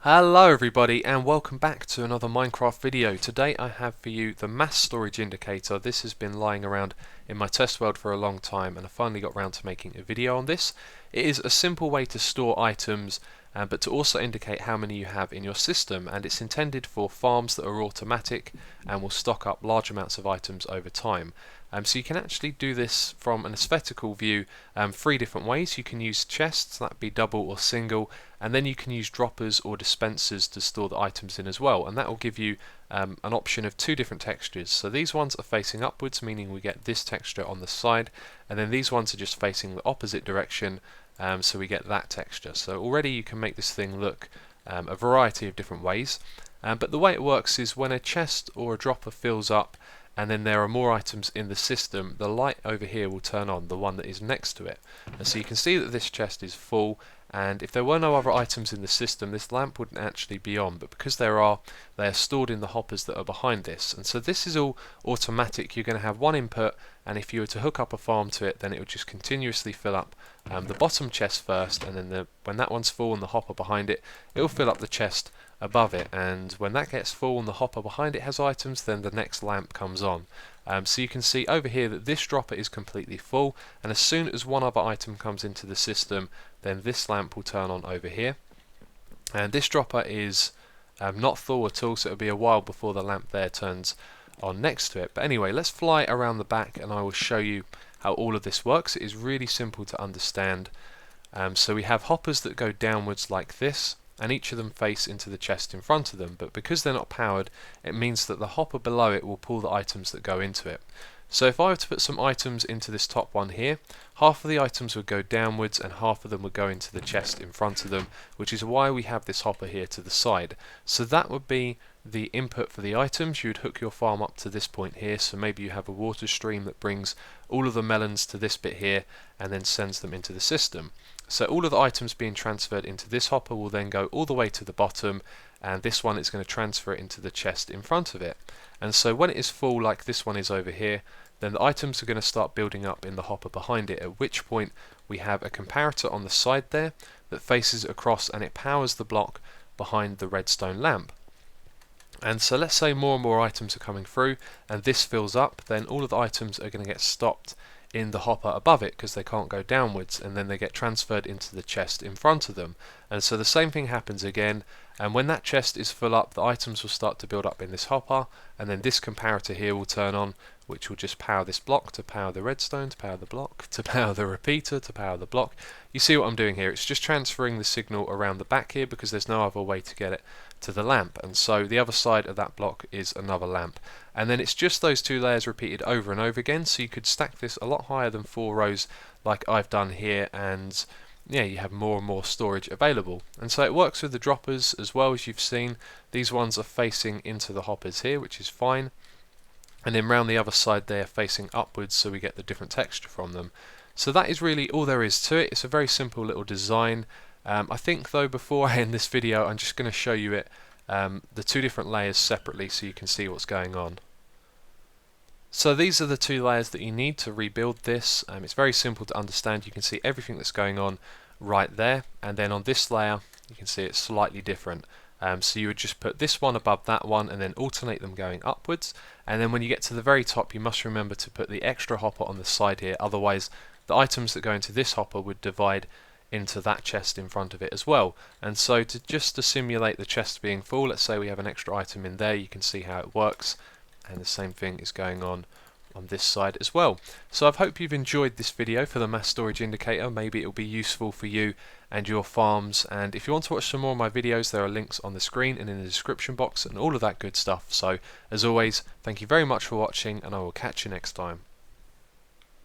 Hello everybody and welcome back to another Minecraft video. Today I have for you the mass storage indicator. This has been lying around in my test world for a long time and I finally got around to making a video on this. It is a simple way to store items but to also indicate how many you have in your system, and it's intended for farms that are automatic and will stock up large amounts of items over time. So you can actually do this from an aesthetical view three different ways. You can use chests, that'd be double or single, and then you can use droppers or dispensers to store the items in as well, and that will give you an option of two different textures. So these ones are facing upwards, meaning we get this texture on the side, and then these ones are just facing the opposite direction, so we get that texture. So already you can make this thing look a variety of different ways, but the way it works is when a chest or a dropper fills up and then there are more items in the system, the light over here will turn on, the one that is next to it. And so you can see that this chest is full, and if there were no other items in the system, this lamp wouldn't actually be on, but because there are, they are stored in the hoppers that are behind this. And so this is all automatic. You're going to have one input, and if you were to hook up a farm to it, then it would just continuously fill up the bottom chest first, and then when that one's full and the hopper behind it, it will fill up the chest above it, and when that gets full and the hopper behind it has items, then the next lamp comes on. So you can see over here that this dropper is completely full, and as soon as one other item comes into the system, then this lamp will turn on over here. And this dropper is not full at all, so it'll be a while before the lamp there turns on next to it. But anyway, let's fly around the back and I will show you how all of this works. It is really simple to understand. So we have hoppers that go downwards like this, and each of them face into the chest in front of them, but because they're not powered, it means that the hopper below it will pull the items that go into it. So if I were to put some items into this top one here, half of the items would go downwards and half of them would go into the chest in front of them, which is why we have this hopper here to the side. So that would be the input for the items. You would hook your farm up to this point here, so maybe you have a water stream that brings all of the melons to this bit here and then sends them into the system. So all of the items being transferred into this hopper will then go all the way to the bottom, and this one is going to transfer it into the chest in front of it. And so when it is full, like this one is over here, then the items are going to start building up in the hopper behind it, at which point we have a comparator on the side there that faces across and it powers the block behind the redstone lamp. And so let's say more and more items are coming through and this fills up, then all of the items are going to get stopped in the hopper above it because they can't go downwards, and then they get transferred into the chest in front of them. And so the same thing happens again, and when that chest is full up, the items will start to build up in this hopper, and then this comparator here will turn on, which will just power this block to power the redstone, to power the block, to power the repeater, to power the block. You see what I'm doing here? It's just transferring the signal around the back here because there's no other way to get it to the lamp, and so the other side of that block is another lamp. And then it's just those two layers repeated over and over again, so you could stack this a lot higher than 4 rows like I've done here, and yeah, you have more and more storage available. And so it works with the droppers as well, as you've seen. These ones are facing into the hoppers here, which is fine, and then round the other side they are facing upwards, so we get the different texture from them. So that is really all there is to it. It's a very simple little design. I think though, before I end this video, I'm just going to show you it, the two different layers separately so you can see what's going on. So these are the two layers that you need to rebuild this. It's very simple to understand. You can see everything that's going on right there, and then on this layer you can see it's slightly different. So you would just put this one above that one and then alternate them going upwards, and then when you get to the very top you must remember to put the extra hopper on the side here, otherwise the items that go into this hopper would divide into that chest in front of it as well. And so just to simulate the chest being full, let's say we have an extra item in there, you can see how it works, and the same thing is going on this side as well. So I hope you've enjoyed this video for the mass storage indicator. Maybe it will be useful for you and your farms, and if you want to watch some more of my videos, there are links on the screen and in the description box and all of that good stuff. So as always, thank you very much for watching, and I will catch you next time.